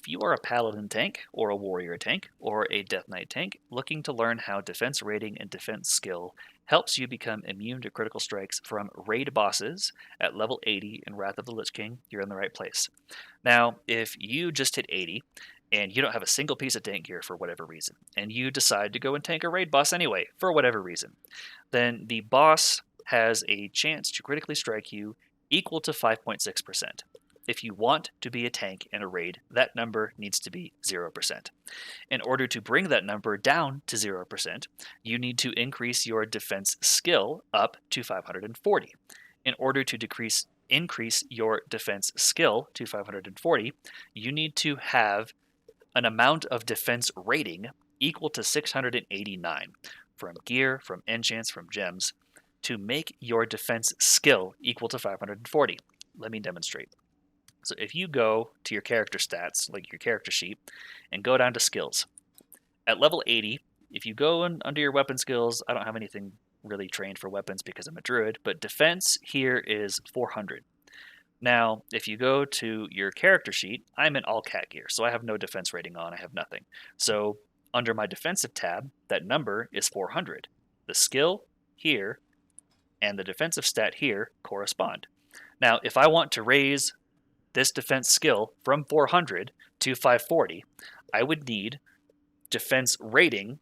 If you are a Paladin tank, or a Warrior tank, or a Death Knight tank looking to learn how defense rating and defense skill helps you become immune to critical strikes from raid bosses at level 80 in Wrath of the Lich King, you're in the right place. Now, if you just hit 80 and you don't have a single piece of tank gear for whatever reason, and you decide to go and tank a raid boss anyway for whatever reason, then the boss has a chance to critically strike you equal to 5.6%. If you want to be a tank in a raid, that number needs to be 0%. In order to bring that number down to 0%, you need to increase your defense skill up to 540. In order to increase your defense skill to 540, you need to have an amount of defense rating equal to 689 from gear, from enchants, from gems, to make your defense skill equal to 540. Let me demonstrate. So if you go to your character stats, like your character sheet, and go down to skills, at level 80, if you go under your weapon skills, I don't have anything really trained for weapons because I'm a druid, but defense here is 400. Now, if you go to your character sheet, I'm in all cat gear, so I have no defense rating on, I have nothing. So under my defensive tab, that number is 400. The skill here and the defensive stat here correspond. Now, if I want to raise this defense skill from 400 to 540, I would need defense rating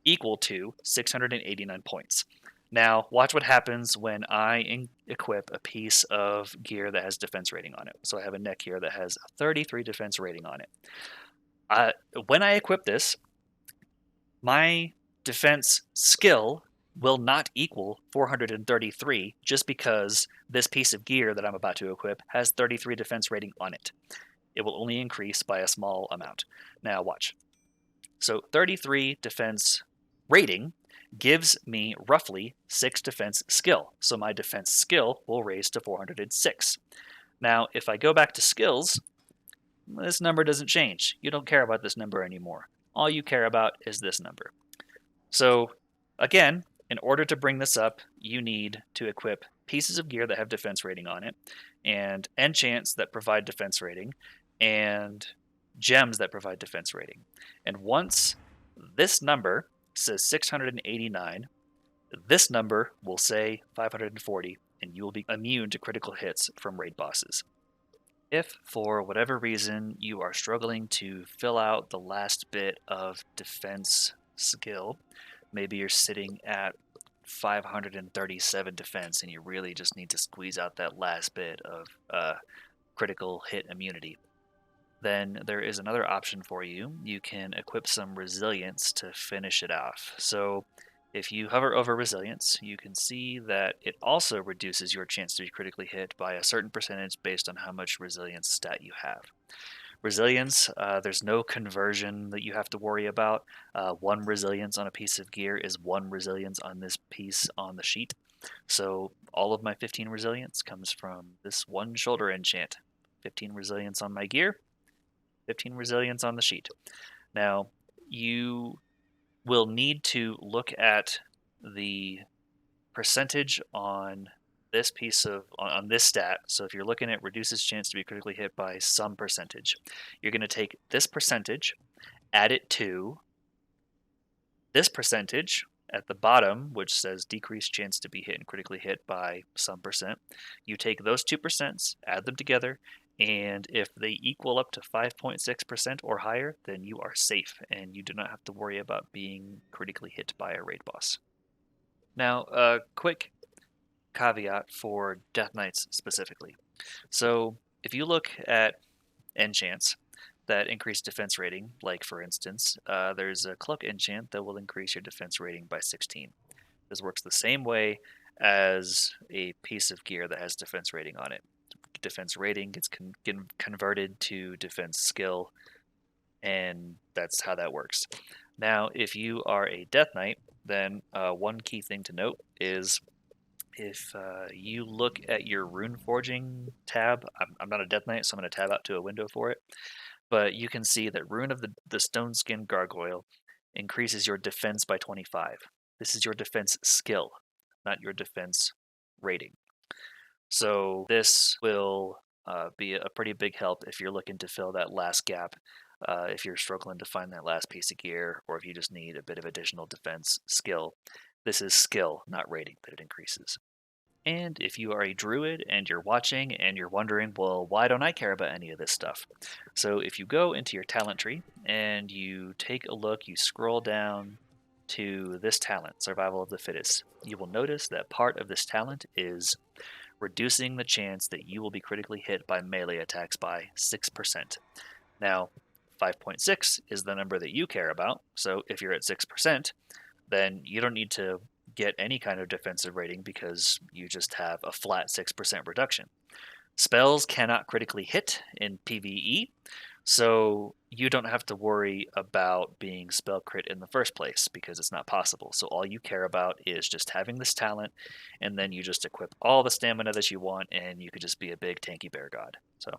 equal to 689 points. Now, watch what happens when I equip a piece of gear that has defense rating on it. So I have a neck here that has 33 defense rating on it. When I equip this, my defense skill will not equal 433 just because this piece of gear that I'm about to equip has 33 defense rating on it. It will only increase by a small amount. Now watch. So 33 defense rating gives me roughly 6 defense skill. So my defense skill will raise to 406. Now if I go back to skills, this number doesn't change. You don't care about this number anymore. All you care about is this number. So again, in order to bring this up, you need to equip pieces of gear that have defense rating on it, and enchants that provide defense rating, and gems that provide defense rating. And once this number says 689, this number will say 540, and you will be immune to critical hits from raid bosses. If, for whatever reason, you are struggling to fill out the last bit of defense skill, maybe you're sitting at 537 defense and you really just need to squeeze out that last bit of critical hit immunity, then there is another option for you. You can equip some resilience to finish it off. So if you hover over resilience, you can see that it also reduces your chance to be critically hit by a certain percentage based on how much resilience stat you have. Resilience, there's no conversion that you have to worry about. 1 resilience on a piece of gear is 1 resilience on this piece on the sheet. So all of my 15 resilience comes from this one shoulder enchant. 15 resilience on my gear, 15 resilience on the sheet. Now, you will need to look at the percentage on this piece of on this stat. So if you're looking at reduces chance to be critically hit by some percentage, you're going to take this percentage, add it to this percentage at the bottom, which says decreased chance to be hit and critically hit by some percent. You take those 2%, add them together, and if they equal up to 5.6% or higher, then you are safe and you do not have to worry about being critically hit by a raid boss. Now, a quick caveat for Death Knights specifically. So if you look at enchants that increase defense rating, like for instance, there's a Cloak enchant that will increase your defense rating by 16. This works the same way as a piece of gear that has defense rating on it. Defense rating gets converted to defense skill, and that's how that works. Now, if you are a Death Knight, then one key thing to note is if you look at your rune forging tab, I'm not a Death Knight, so I'm going to tab out to a window for it, but you can see that Rune of the Stone Skin Gargoyle increases your defense by 25. This is your defense skill, not your defense rating. So this will be a pretty big help if you're looking to fill that last gap, if you're struggling to find that last piece of gear, or if you just need a bit of additional defense skill. This is skill, not rating, that it increases. And if you are a druid and you're watching and you're wondering, well, why don't I care about any of this stuff? So if you go into your talent tree and you take a look, you scroll down to this talent, Survival of the Fittest, you will notice that part of this talent is reducing the chance that you will be critically hit by melee attacks by 6%. Now, 5.6 is the number that you care about, so if you're at 6%, then you don't need to get any kind of defensive rating because you just have a flat 6% reduction. Spells cannot critically hit in PvE, so you don't have to worry about being spell crit in the first place because it's not possible. So all you care about is just having this talent, and then you just equip all the stamina that you want, and you could just be a big tanky bear god. So